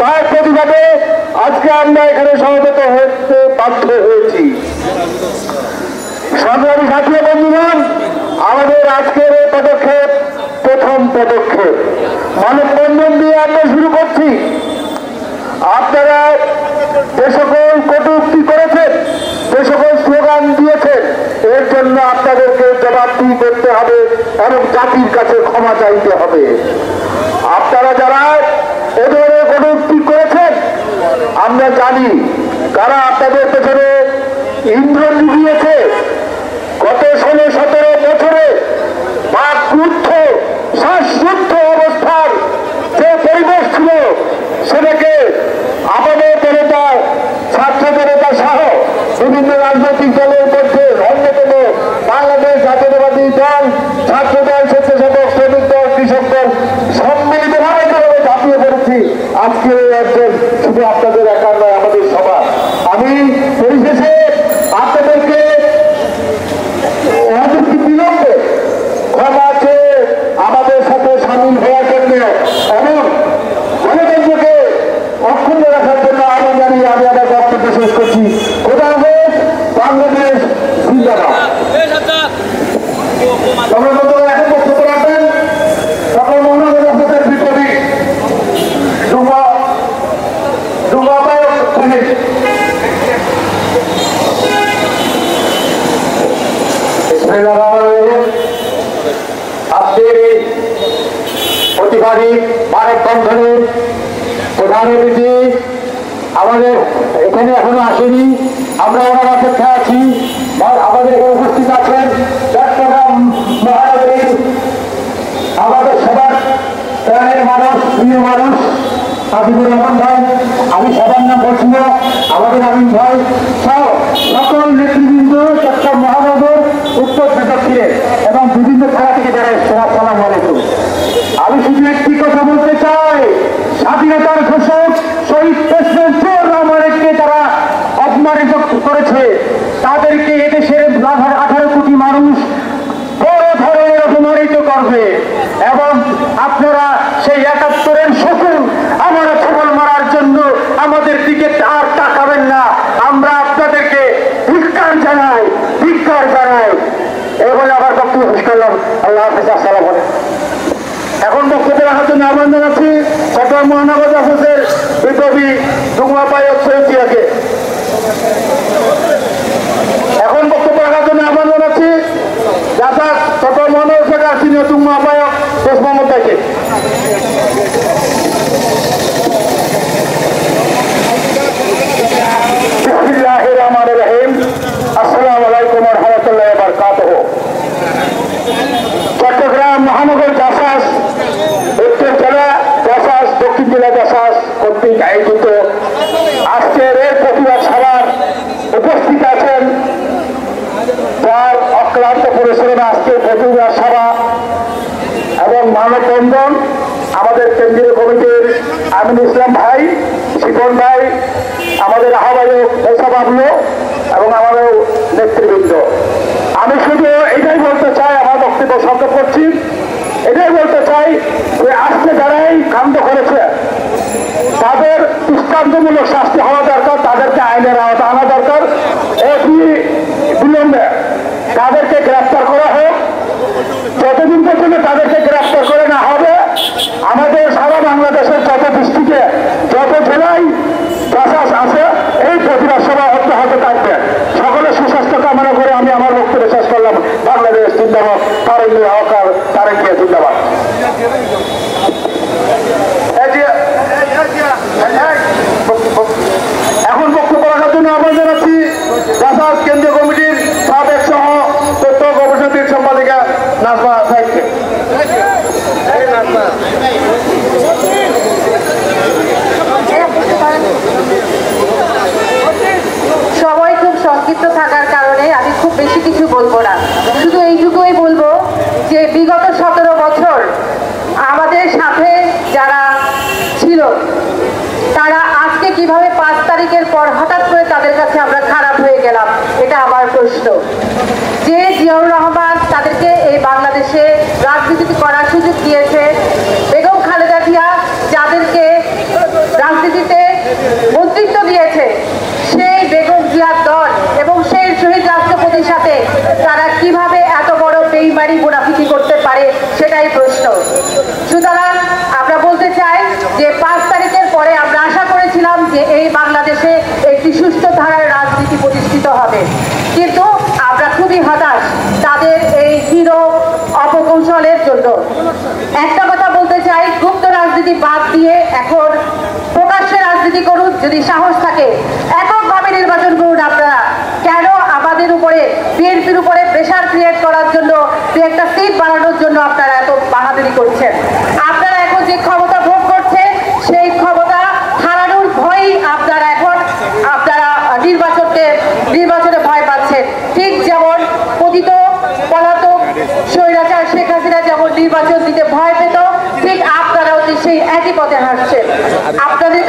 তার প্রতিবাদে আজকে আমরা এখানে সমবেত হতে বাধ্য হয়েছি। সংগ্রামী সাথী বন্ধুগণ, আমাদের আজকের এই পদক্ষেপ প্রথম পদক্ষেপ। মানববন্ধন দিয়ে আমরা শুরু করছি। আপনারা যে সকল কটূক্তি করেছেন, যে সকল স্লোগান দিয়েছেন, এর জন্য আপনাদেরকে জবাবদিহি করতে হবে এবং জাতির কাছে ক্ষমা চাইতে হবে। আপনারা যারা এ ধরনের কটূক্তি করেছেন, আমরা জানি কারা আপনাদের পেছনে ইন্ধন জুগিয়েছে। গত 16-17 বছরে বাকরুদ্ধ শ্বাসরুদ্ধ অবস্থার যে পরিবেশ ছিল, সেটাকে আমাদের জনতা, ছাত্র জনতা সহ বিভিন্ন রাজনৈতিক দলের মধ্যে অন্যতম বাংলাদেশ জাতীয়তাবাদী দল, ছাত্র দল, স্বেচ্ছাসেবক, শ্রমিক দল, কৃষক দল সম্মিলিতভাবে যেভাবে ঝাঁপিয়ে পড়েছি, আজকে একজন শুধু আপনাদের একার নয়, আমাদের সবার। আমি পরিশেষে আপনাদেরকে বিলম্বে ক্ষমা চেয়ে আমাদের সাথে সামিল হওয়ার জন্য এবং গণতন্ত্রকে অক্ষুণ্ণ রাখার জন্য আহ্বান জানিয়ে আমি আমার বক্তব্য শেষ করছি। খোদা হাফেজ, বাংলাদেশ জিন্দাবাদ। এখন বক্তব্য রাখবেন সকল মহানগর অফিসের বিপ্লবী আজকের প্রতিবাদী মানববন্ধনের প্রধান অতিথি আমাদের এখানে এখনো আসেনি, আমরা ওনার অপেক্ষায় আছি। আমাদের এখানে উপস্থিত আছেন চট্টগ্রাম মহানগরীর আমাদের সবার প্রাণের মানুষ, প্রিয় মানুষ হাবিবুর রহমান ভাই, আমি সবার নাম বলছি না, আমাদের আমিন ভাই সহ সকল নেতৃবৃন্দ চট্টগ্রাম মহানগর উত্তর দক্ষিণে এবং বিভিন্ন খেলা থেকে যারা এসেছেন, আসসালামু আলাইকুম। আমি শুধু একটি কথা বলতে চাই, স্বাধীনতার ঘোষক শহীদ প্রেসিডেন্ট জিয়াউর রহমানকে তারা অপমানিত করেছে, তাদেরকে এদেশের 18 কোটি মানুষ বড় ধরনের অপমানিত করবে এবং আপনারা সেই 71-এর শকুন আমরা ছবল মারার জন্য আমাদের দিকে আর তাকাবেন না। আমরা আপনাদেরকে ধিক্কার জানাই। এই বলে আবার বক্তব্য শেষ করলাম। আল্লাহ হাফেজ, আসসালামু আলাইকুম। এখন বক্তব্য রাখার জন্য আহ্বান জানাচ্ছি চট্টগ্রাম মহানগর অফিসের বিপ্লবী যুগ্মাপায়ক সৈয়দ জিয়াকে। এখন বক্তব্য রাখার জন্য আহ্বান জানাচ্ছি চট্টগ্রাম মহানগর শাখার সিনিয়র যুগ্মাপায়ক শেখ মোহাম্মদ ভাইকে। বিসমিল্লাহির রহমানির রহিম। আসসালামু আলাইকুম ওয়া রাহমাতুল্লাহি ওয়া বারাকাতুহু। চট্টগ্রাম মহানগর জাসাস, উত্তর জেলা জাসাস, দক্ষিণ জেলা জাসাস কর্তৃক আয়োজিত আজকের এই প্রতিবাদ সভার উপস্থিত আছেন, যার অক্লান্ত পরিশ্রমে আজকের প্রতিবাদ সভা এবং মানববন্ধন আমাদের কেন্দ্রীয় কমিটির আমিন ইসলাম ভাই, শিপন ভাই, আমাদের আহ্বায়ক মৌসা বাবলু এবং আমাদের নেতৃবৃন্দ। আমি শুধু এটাই বলতে চাই, আমার বক্তব্য সংক্ষেপ করছি, এটাই বলতে চাই যে আজকে যারাই কাণ্ড করেছে তাদের দৃষ্টান্তমূলক শাস্তি হওয়া দরকার, তাদেরকে আইনের আওতা আনা দরকার। অতি বিলম্বে তাদেরকে গ্রেফতার করা হোক। যতদিন পর্যন্ত তাদেরকে গ্রেফতার করে না হবে, আমাদের সারা বাংলাদেশের যত ডিস্ট্রিক্টে, যত জেলায় জাসাস আছে, এই প্রতিবাদ সভা অব্যাহত থাকবে। সকলের সুস্বাস্থ্য কামনা করে আমি আমার বক্তব্য শেষ করলাম। বাংলাদেশ জিন্দাবাদ, তারেক হকার, তারেক জিয়া জিন্দাবাদ। এখন বক্তব্য রাখার জন্য আহ্বান জানাচ্ছি জাসাস কেন্দ্রীয় কমিটির সাবেক সহ তথ্য গবেষণা সম্পাদিকা নাজমা সাহেবকে। সময় খুব সংক্ষিপ্ত থাকার কারণে আমি খুব বেশি কিছু বলবো না, শুধু এইটুকুই বলবো যে বিগত 17 বছর আমাদের সাথে যারা ছিল তারা আজকে কিভাবে 5 তারিখের পর হঠাৎ করে তাদের কাছে আমরা খারাপ হয়ে গেলাম, এটা আমার প্রশ্ন। যে জিয়াউর রহমান তাদেরকে এই বাংলাদেশে রাজনীতি করার সুযোগ দিয়েছে, বেগম খালেদা জিয়া যাদেরকে রাজনীতি বাদ দিয়ে এখন প্রকাশ্যে রাজনীতি করুন, যদি সাহস থাকে এককভাবে নির্বাচন করুন। আপনারা কেন আমাদের উপরে, বিএনপির উপরে প্রেশার ক্রিয়েট করার জন্য, একটা সিট বাড়ানোর জন্য আপনারা এত বাহাদুরি করছেন? আপনারা এখন যে ক্ষমতা ভোগ করছেন সেই ক্ষমতা হারানোর ভয়ই আপনারা নির্বাচনে ভয় পাচ্ছেন। ঠিক যেমন পতিত পলাতক স্বৈরাচার শেখ হাসিনা যেমন নির্বাচন দিতে ভয় পেত, ঠিক আপনারাও সেই একই পথে হাঁটছেন। আপনাদের